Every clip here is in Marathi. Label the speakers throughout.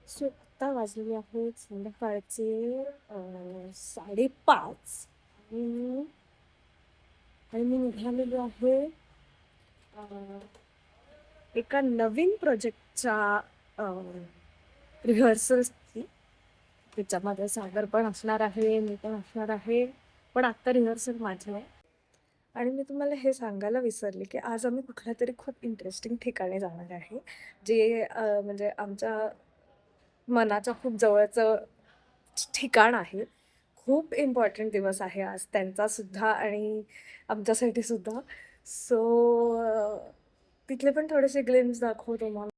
Speaker 1: सो आत्ता वाजलेले आहेत संध्याकाळचे 5:30 आणि आणि मी निघालेलो आहे अं, एका नवीन प्रोजेक्टच्या रिहर्सल्सची. त्याच्यामध्ये सागर पण असणार आहे, मी पण असणार आहे, पण आत्ता रिहर्सल माझी आहे. आणि मी तुम्हाला हे सांगायला विसरले की आज आम्ही कुठल्या तरी खूप इंटरेस्टिंग ठिकाणी जाणार आहे, जे म्हणजे आमच्या मनाच्या खूप जवळचं ठिकाण आहे. खूप इम्पॉर्टंट दिवस आहे आज त्यांचा सुद्धा आणि आमच्यासाठी सुद्धा. सो तिथले पण थोडेसे ग्लिम्स दाखवू तुम्हाला.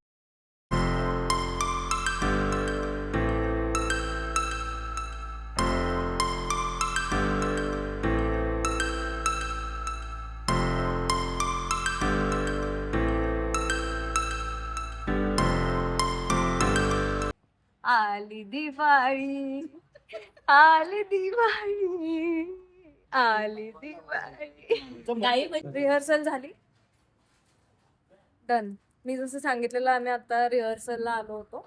Speaker 1: आली दिवाळी, आली दिवाळी, आली दिवाळी. रिहर्सल झाली, डन. मी जसं सांगितलेलं आम्ही आता रिहर्सलला आलो होतो.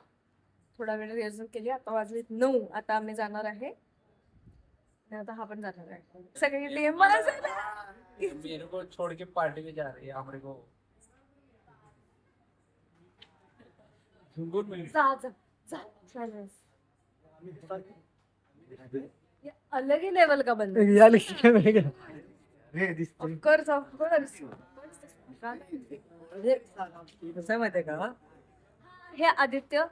Speaker 1: थोडा वेळ रिहर्सल केली. आता वाजले 9. आता आम्ही जाणार आहे आणि आता हा पण जाणार आहे. सगळी टीम मला
Speaker 2: मेरे को छोड़ के पार्टी में जा रही है हमारे को। Good morning.
Speaker 1: जा जा जा चालेल. ये अलग ही लेवल का बंदा ऑफकोर्स ऑफकोर्स.
Speaker 3: कसं माहितीये का,
Speaker 1: हे आदित्य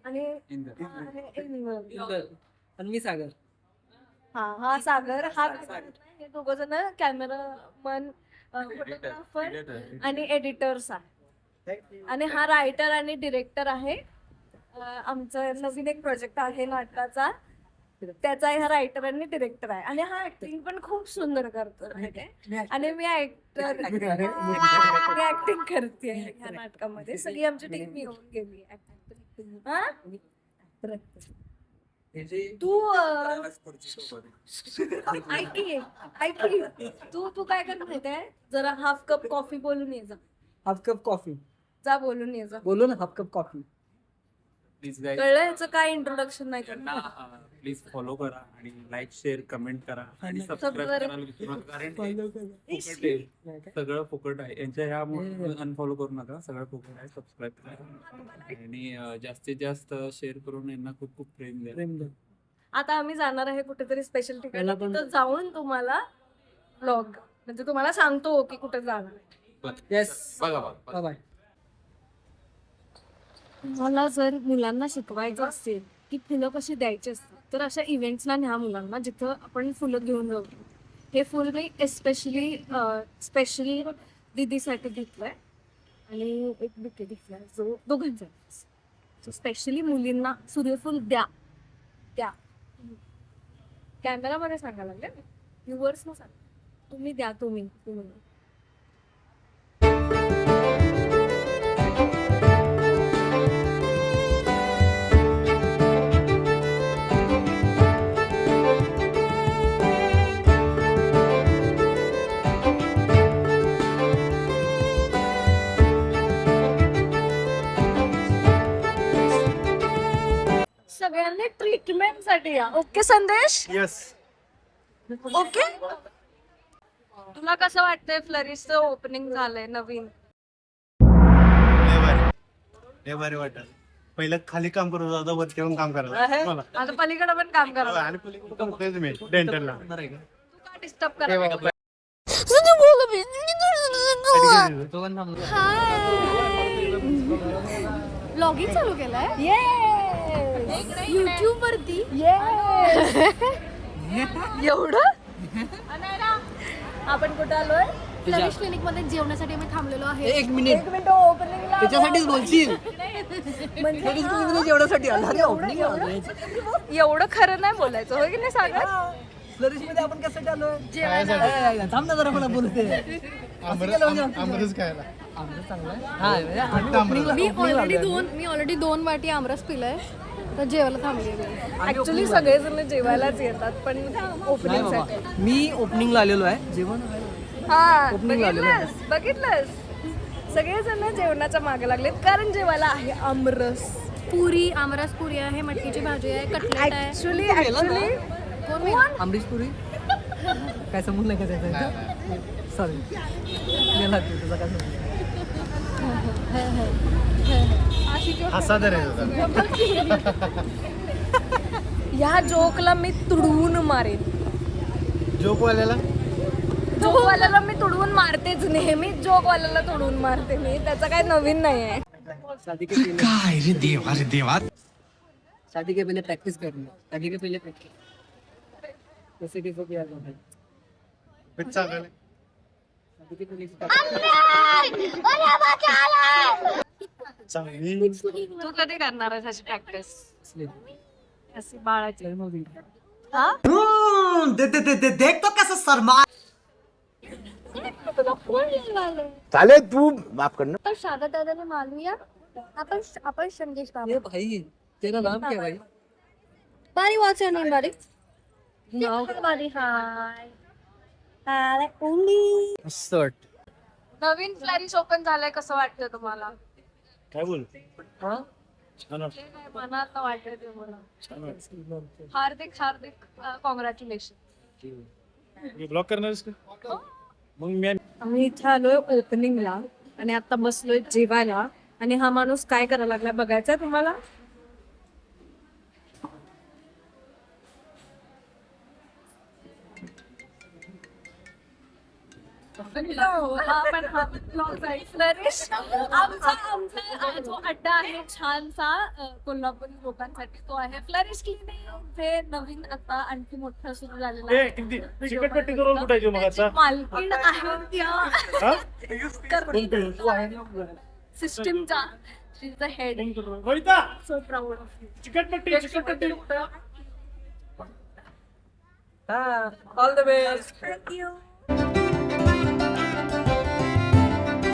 Speaker 1: आणि
Speaker 2: इंदर।
Speaker 1: हा आहे इंदर.
Speaker 3: आणि मी सागर.
Speaker 1: हा सागर, हा हे दोघ जण कॅमेरामन, फोटोग्राफर आणि एडिटर्स आहे. आणि हा रायटर आणि डिरेक्टर आहे. आमचं नवीन एक प्रोजेक्ट आहे नाटकाचा, त्याचा हा रायटर आणि डिरेक्टर आहे. आणि हा ऍक्टिंग पण खूप सुंदर करतो माहितीये. आणि मी ऍक्टिंग करते ह्या नाटकामध्ये. सगळी आमची टीम येऊन गेली. तू ऐक तू काय कर माहितीये, जरा हाफ कप कॉफी बोलून ये जा.
Speaker 3: हाफ कप कॉफी
Speaker 1: जा बोलून ये जा.
Speaker 3: बोलो ना, half cup coffee.
Speaker 2: Please guys
Speaker 1: कळलं याचं काय इंट्रोडक्शन नाही करणार.
Speaker 2: प्लीज फॉलो करा आणि लाईक शेअर कमेंट करा आणि
Speaker 1: Subscribe.
Speaker 2: सबस्क्राईब करायला विसरू नका, कारण हे फुकट आहे. सगळं फुकट आहे यांच्या ह्या अनफॉलो करू नका, सगळं फुकट आहे. सबस्क्राईब करा आणि जास्तीत जास्त शेअर करून यांना खूप खूप प्रेम द्या.
Speaker 1: आता आम्ही जाणार आहे कुठेतरी स्पेशल ठिकाणी.
Speaker 3: याला पण-
Speaker 1: तिथं जाऊन तुम्हाला ब्लॉग म्हणजे तुम्हाला सांगतो की कुठे जाणार आहे.
Speaker 3: येस,
Speaker 2: बघा बघा
Speaker 3: बाय.
Speaker 1: मला जर मुलांना शिकवायचं असेल की फुलं कशी द्यायची असतात, तर अशा इव्हेंट्सला न्या मुलांना जिथं आपण फुलं घेऊन जाऊ. हे फुल मी स्पेशली दीदीसाठी घेतलंय आणि एक बुके घेतलाय जो दोघांचा. स्पेशली मुलींना सूर्यफूल द्या द्या. कॅमेरामध्ये सांगायला लागले, व्ह्युअर्स न सांगा. तुम्ही द्या, तुम्ही. सगळ्यांनी ट्रीटमेंट साठी या. ओके संदेश?
Speaker 4: यस.
Speaker 1: ओके. तुला कसं वाटतंय फ्लरिशचं ओपनिंग झालंय नवीन?
Speaker 4: लय भारी वाटत. पहिलं खाली काम करत होतो, आता वरती येऊन काम करायला मला.
Speaker 1: आता पलीकडे पण काम करा.
Speaker 4: आणि पलीकडे काम करतोय मी डेंटलला.
Speaker 1: तू का डिस्टर्ब करा?
Speaker 5: ब्लॉगिंग चालू केलाय युट्यूब वरती.
Speaker 1: एवढं आपण कुठं आलोय?
Speaker 5: फ्लरिश क्लिनिक मध्ये जेवणासाठी आम्ही थांबलेलो आहे.
Speaker 3: एक मिनिट,
Speaker 1: मिनिट ओपनिंगला
Speaker 3: त्याच्यासाठीच बोलशील.
Speaker 1: म्हणजे
Speaker 3: जेवणासाठी आला. अरे ओपनिंग
Speaker 1: एवढं खरं नाही बोलायचं, होय की नाही सागर?
Speaker 3: फ्लरिश मध्ये आपण कशासाठी आलोय?
Speaker 1: जेवायला.
Speaker 3: थांब ना जरा, मला बोलते.
Speaker 4: आंबरच खायला.
Speaker 5: मी ऑलरेडी दोन वाटी आमरस पिलाय, तर जेवायला थांबलेलो.
Speaker 1: ऍक्च्युली सगळेजण जेवायलाच येतात, पण ओपनिंग साठी.
Speaker 3: मी ओपनिंगला आलेलो आहे. जेवण
Speaker 1: हा,
Speaker 3: Opening आलेलं आहे.
Speaker 1: बघितलंस. सगळेजण जेवणाच्या मागे लागलेत, कारण जेवायला आहे आमरस.
Speaker 5: पुरी आमरस पुरी आहे, मटकीची भाजी आहे, कटलेट आहे.
Speaker 1: ऍक्च्युली
Speaker 5: कोण मेला?
Speaker 3: अमरीश पुरी काय समजून नाही का त्याचा सॉरी गेला तू तुझा काय समजून
Speaker 4: हसा तर आहे तुझा.
Speaker 1: ह्या जोकला मी तुडवून मारेन.
Speaker 4: जोकवाल्याला
Speaker 1: जोकवाल्याला मी तुडवून मारतेच, नेहमीच जोकवाल्याला तुडवून मारते मी, त्याचं काय नवीन नाही आहे.
Speaker 3: शादी के पहले काय रे देवा रे देवा शादी के पहले प्रैक्टिस करना शादी के पहले प्रैक्टिस जैसे कि किया जाता है
Speaker 4: पिझ्झा खाणे.
Speaker 3: शादी के पहले
Speaker 4: चांगली
Speaker 1: तू कधी करणार आहेस अशी प्रॅक्टिस
Speaker 3: इसलिए
Speaker 1: अशी बाळाची?
Speaker 3: चल मग
Speaker 6: देख तो कैसे शर्मा
Speaker 5: साले तू माफ करना. आपण शादा दादाने मालूया. आपण संदेश बाबा.
Speaker 3: ये भाई तेरा नाम क्या है भाई
Speaker 5: बारी व्हॉट्स युअर नेम बारी?
Speaker 3: नाव
Speaker 5: बारी हाय. हाय ओली.
Speaker 3: सट
Speaker 1: नवीन फ्लॅरिश ओपन झालंय, कसं वाटतं तुम्हाला?
Speaker 4: काय बोल
Speaker 3: हां
Speaker 1: ते काय मनात वाटतं ते मला. हार्दिक कॉंग्रॅच्युलेशन.
Speaker 4: ब्लॉक करणारस का? मग मी
Speaker 1: आम्ही इथे आलोय ओपनिंगला आणि आता बसलोय जेवायला, आणि हा माणूस काय करायला लागलाय बघायचंय तुम्हाला? आमचा जो अड्डा आहे छानसा कोल्हापुरी लोकांसाठी, तो आहे फ्लरिश क्लिनिक, जे नवीन आता आणखी मोठं सुरू झालेलं आहे.
Speaker 4: चिकटपट्टी करून कुठायची मग आता
Speaker 1: मालकीण आहे त्या सिस्टीमचा. She is the head. So proud of you.
Speaker 4: चिकटपट्टी
Speaker 3: हां all the best
Speaker 1: thank you.